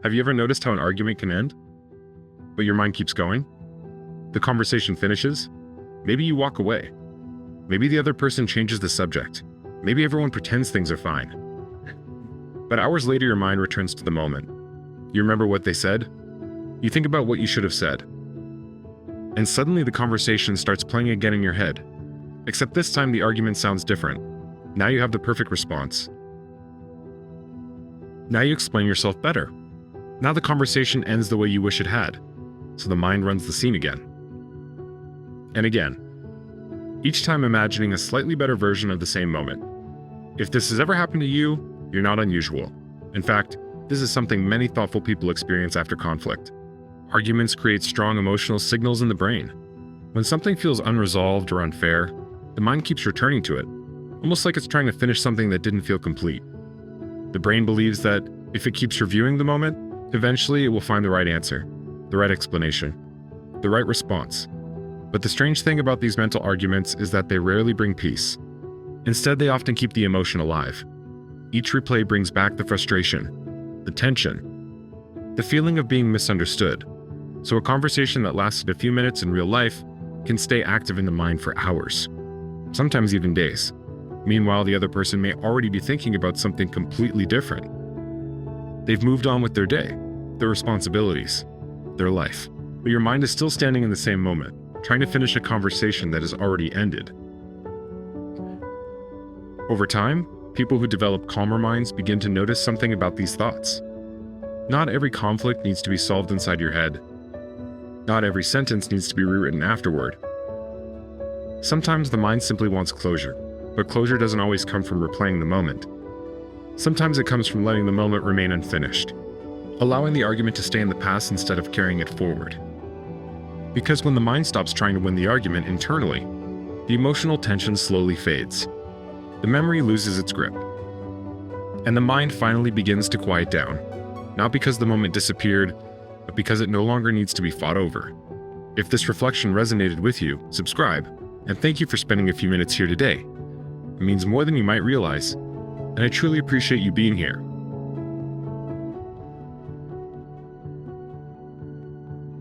Have you ever noticed how an argument can end, but your mind keeps going? The conversation finishes. Maybe you walk away. Maybe the other person changes the subject. Maybe everyone pretends things are fine. But hours later, your mind returns to the moment. You remember what they said? You think about what you should have said. And suddenly the conversation starts playing again in your head. Except this time the argument sounds different. Now you have the perfect response. Now you explain yourself better. Now the conversation ends the way you wish it had. So the mind runs the scene again. And again. Each time imagining a slightly better version of the same moment. If this has ever happened to you, you're not unusual. In fact, this is something many thoughtful people experience after conflict. Arguments create strong emotional signals in the brain. When something feels unresolved or unfair, the mind keeps returning to it, almost like it's trying to finish something that didn't feel complete. The brain believes that if it keeps reviewing the moment, eventually it will find the right answer, the right explanation, the right response. But the strange thing about these mental arguments is that they rarely bring peace. Instead, they often keep the emotion alive. Each replay brings back the frustration, the tension, the feeling of being misunderstood. So a conversation that lasted a few minutes in real life can stay active in the mind for hours, sometimes even days. Meanwhile, the other person may already be thinking about something completely different. They've moved on with their day, their responsibilities, their life. But your mind is still standing in the same moment, trying to finish a conversation that has already ended. Over time, people who develop calmer minds begin to notice something about these thoughts. Not every conflict needs to be solved inside your head. Not every sentence needs to be rewritten afterward. Sometimes the mind simply wants closure, but closure doesn't always come from replaying the moment. Sometimes it comes from letting the moment remain unfinished, allowing the argument to stay in the past instead of carrying it forward. Because when the mind stops trying to win the argument internally, the emotional tension slowly fades. The memory loses its grip. And the mind finally begins to quiet down, not because the moment disappeared, but because it no longer needs to be fought over. If this reflection resonated with you, subscribe, and thank you for spending a few minutes here today. It means more than you might realize, and I truly appreciate you being here.